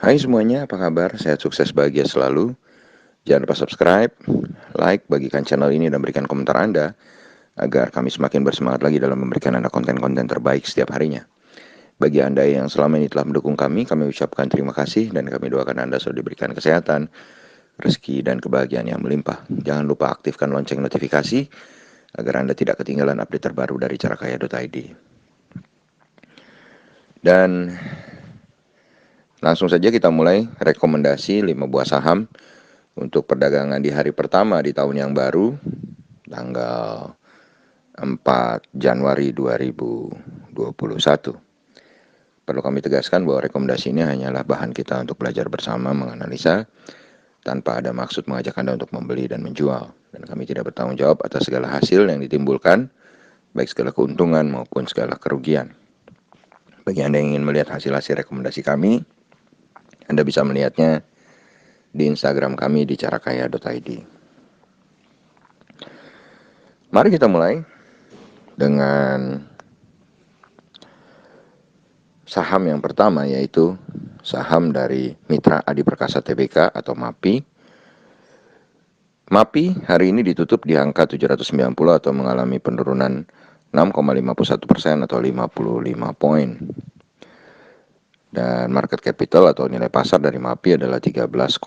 Hai semuanya, apa kabar? Sehat, sukses, bahagia selalu. Jangan lupa subscribe, like, bagikan channel ini dan berikan komentar Anda agar kami semakin bersemangat lagi dalam memberikan Anda konten-konten terbaik setiap harinya. Bagi Anda yang selama ini telah mendukung kami ucapkan terima kasih dan kami doakan Anda selalu diberikan kesehatan, rezeki, dan kebahagiaan yang melimpah. Jangan lupa aktifkan lonceng notifikasi agar Anda tidak ketinggalan update terbaru dari carakaya.id. Dan langsung saja kita mulai rekomendasi 5 buah saham untuk perdagangan di hari pertama di tahun yang baru, tanggal 4 Januari 2021. Perlu kami tegaskan bahwa rekomendasi ini hanyalah bahan kita untuk belajar bersama menganalisa tanpa ada maksud mengajak Anda untuk membeli dan menjual. Dan kami tidak bertanggung jawab atas segala hasil yang ditimbulkan, baik segala keuntungan maupun segala kerugian. Bagi Anda yang ingin melihat hasil-hasil rekomendasi kami, Anda bisa melihatnya di Instagram kami di carakaya.id. Mari kita mulai dengan saham yang pertama, yaitu saham dari Mitra Adi Perkasa Tbk atau MAPI. MAPI hari ini ditutup di angka 790 atau mengalami penurunan 6,51% atau 55 poin. Dan market capital atau nilai pasar dari MAPI adalah 13,11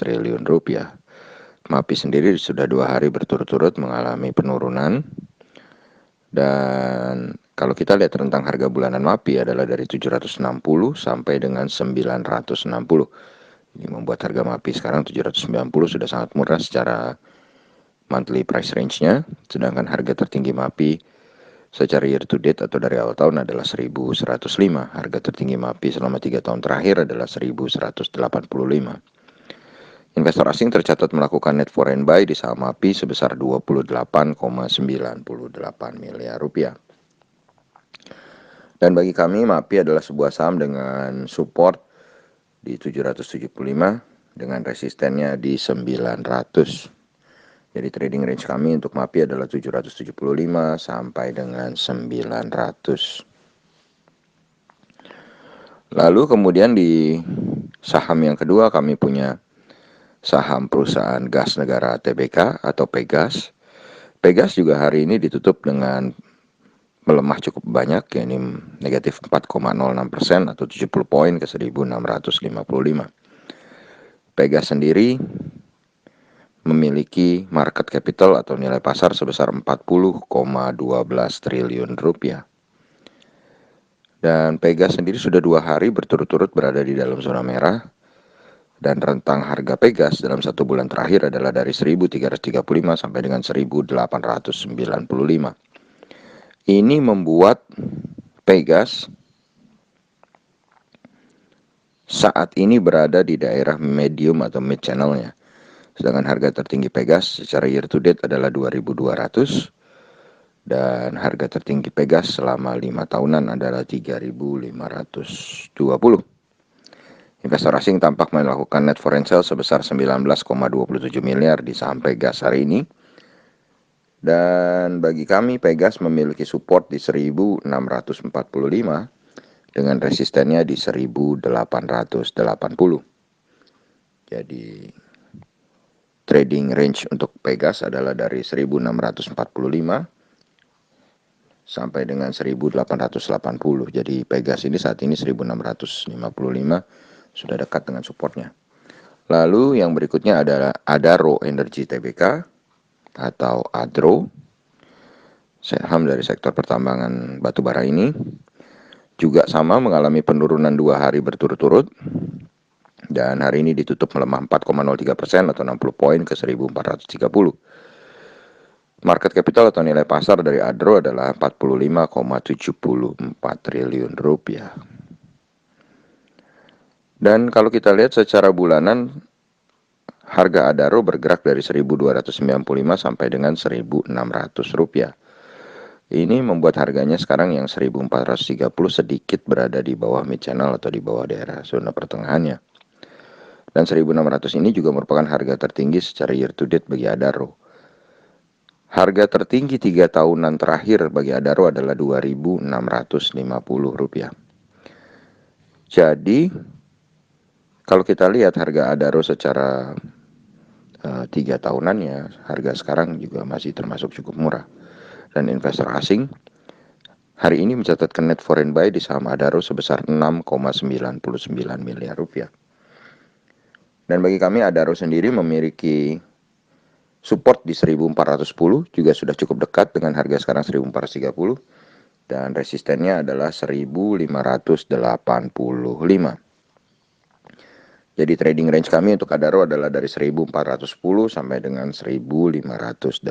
triliun rupiah. MAPI sendiri sudah 2 hari berturut-turut mengalami penurunan. Dan kalau kita lihat rentang harga bulanan MAPI adalah dari 760 sampai dengan 960. Ini membuat harga MAPI sekarang 790 sudah sangat murah secara monthly price range-nya. Sedangkan harga tertinggi MAPI secara year to date atau dari awal tahun adalah 1105. Harga tertinggi MAPI selama 3 tahun terakhir adalah 1185. Investor asing tercatat melakukan net foreign buy di saham MAPI sebesar 28,98 miliar rupiah. Dan bagi kami MAPI adalah sebuah saham dengan support di 775 dengan resistennya di 900. Jadi trading range kami untuk MAPI adalah 775 sampai dengan 900. Lalu kemudian di saham yang kedua kami punya saham perusahaan gas negara Tbk atau Pegas. Pegas juga hari ini ditutup dengan melemah cukup banyak, yakni negatif 4,06% atau 70 poin ke 1655. Pegas sendiri memiliki market capital atau nilai pasar sebesar 40,12 triliun rupiah. Dan Pegas sendiri sudah 2 hari berturut-turut berada di dalam zona merah. Dan rentang harga Pegas dalam 1 bulan terakhir adalah dari 1.335 sampai dengan 1.895. Ini membuat Pegas saat ini berada di daerah medium atau mid channelnya. Sedangkan harga tertinggi Pegas secara year to date adalah 2.200 dan harga tertinggi Pegas selama 5 tahunan adalah 3.520. Investor asing tampak melakukan net foreign sale sebesar 19,27 miliar di saham Pegas hari ini. Dan bagi kami Pegas memiliki support di 1645 dengan resistennya di 1880. Jadi trading range untuk Pegas adalah dari 1645 sampai dengan 1880. Jadi Pegas ini saat ini 1655 sudah dekat dengan supportnya. Lalu yang berikutnya adalah Adaro Energy Tbk atau ADRO, saham dari sektor pertambangan batubara ini juga sama mengalami penurunan 2 hari berturut-turut dan hari ini ditutup melemah 4,03% atau 60 poin ke 1430. Market capital atau nilai pasar dari ADRO adalah 45,74 triliun rupiah. Dan kalau kita lihat secara bulanan, harga Adaro bergerak dari 1.295 sampai dengan 1.600 rupiah. Ini membuat harganya sekarang yang 1.430 sedikit berada di bawah mid channel atau di bawah daerah zona pertengahannya. Dan 1.600 ini juga merupakan harga tertinggi secara year to date bagi Adaro. Harga tertinggi 3 tahunan terakhir bagi Adaro adalah 2.650 rupiah. Jadi Kalau kita lihat harga Adaro secara 3 tahunannya, harga sekarang juga masih termasuk cukup murah. Dan investor asing hari ini mencatatkan net foreign buy di saham Adaro sebesar 6,99 miliar rupiah. Dan bagi kami Adaro sendiri memiliki support di 1410, juga sudah cukup dekat dengan harga sekarang 1430, dan resistennya adalah 1585. Jadi trading range kami untuk Adaro adalah dari 1410 sampai dengan 1585.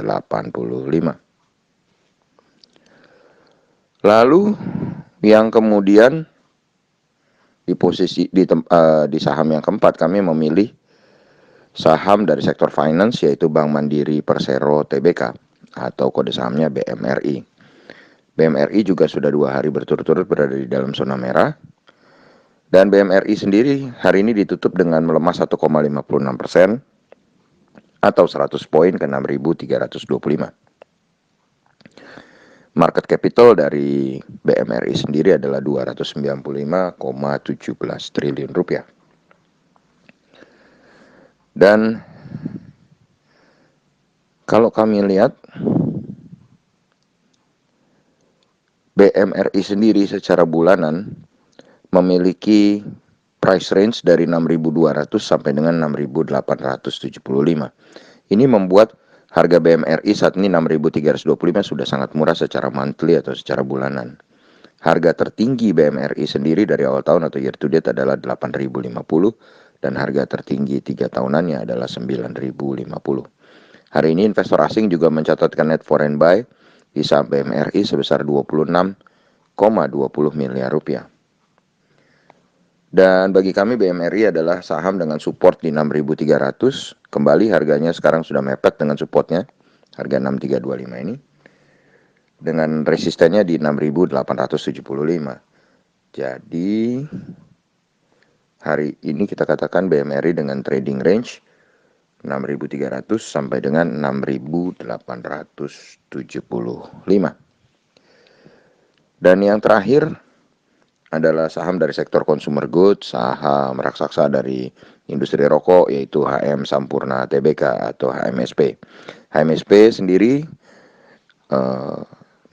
Lalu yang kemudian di posisi di saham yang keempat kami memilih saham dari sektor finance, yaitu Bank Mandiri Persero Tbk atau kode sahamnya BMRI. BMRI juga sudah 2 hari berturut-turut berada di dalam zona merah. Dan BMRI sendiri hari ini ditutup dengan melemah 1,56% atau 100 poin ke 6.325. Market capital dari BMRI sendiri adalah 295,17 triliun rupiah. Dan kalau kami lihat BMRI sendiri secara bulanan memiliki price range dari 6.200 sampai dengan 6.875. Ini membuat harga BMRI saat ini 6.325 sudah sangat murah secara monthly atau secara bulanan. Harga tertinggi BMRI sendiri dari awal tahun atau year to date adalah 8.050 dan harga tertinggi 3 tahunannya adalah 9.050. Hari ini investor asing juga mencatatkan net foreign buy di saham BMRI sebesar 26,20 miliar rupiah. Dan bagi kami BMRI adalah saham dengan support di 6.300. Kembali harganya sekarang sudah mepet dengan supportnya, harga 6.325 ini. Dengan resistennya di 6.875. Jadi hari ini kita katakan BMRI dengan trading range 6.300 sampai dengan 6.875. Dan yang terakhir adalah saham dari sektor consumer goods, saham raksasa dari industri rokok, yaitu HM Sampurna Tbk atau HMSP. HMSP sendiri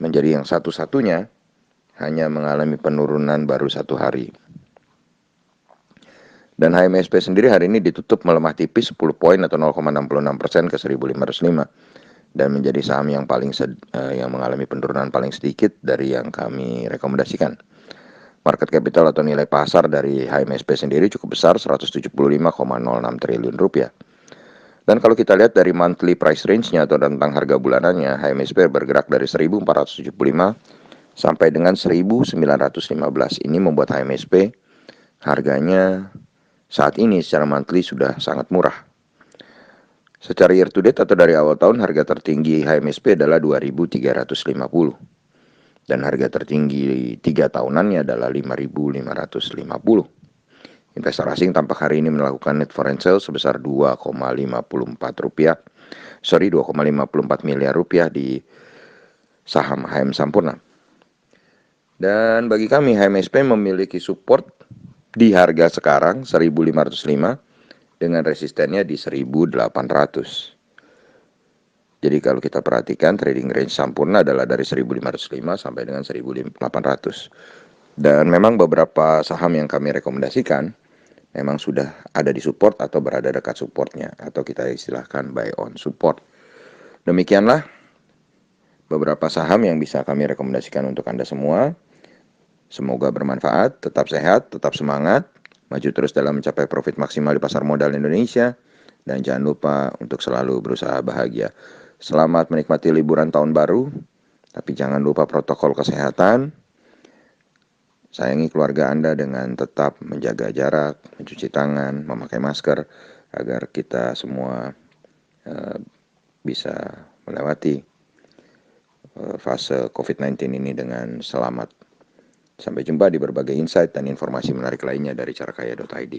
menjadi yang satu-satunya hanya mengalami penurunan baru 1 hari. Dan HMSP sendiri hari ini ditutup melemah tipis 10 poin atau 0,66% ke 1.505 dan menjadi saham yang yang mengalami penurunan paling sedikit dari yang kami rekomendasikan. Market capital atau nilai pasar dari HMSP sendiri cukup besar, 175,06 triliun rupiah. Dan kalau kita lihat dari monthly price range-nya atau tentang harga bulanannya, HMSP bergerak dari 1.475 sampai dengan 1.915. Ini membuat HMSP harganya saat ini secara monthly sudah sangat murah. Secara year to date atau dari awal tahun, harga tertinggi HMSP adalah 2.350. Dan harga tertinggi 3 tahunannya adalah 5.550. Investor asing tampak hari ini melakukan net foreign sales sebesar 2,54 miliar rupiah di saham HM Sampurna. Dan bagi kami HMSP memiliki support di harga sekarang 1.505 dengan resistennya di 1.800. Jadi kalau kita perhatikan trading range Sampurna adalah dari 1.505 sampai dengan 1.800. Dan memang beberapa saham yang kami rekomendasikan memang sudah ada di support atau berada dekat supportnya, atau kita istilahkan buy on support. Demikianlah beberapa saham yang bisa kami rekomendasikan untuk Anda semua. Semoga bermanfaat, tetap sehat, tetap semangat, maju terus dalam mencapai profit maksimal di pasar modal Indonesia, dan jangan lupa untuk selalu berusaha bahagia. Selamat menikmati liburan tahun baru, tapi jangan lupa protokol kesehatan. Sayangi keluarga Anda dengan tetap menjaga jarak, mencuci tangan, memakai masker, agar kita semua bisa melewati fase COVID-19 ini dengan selamat. Sampai jumpa di berbagai insight dan informasi menarik lainnya dari carakaya.id.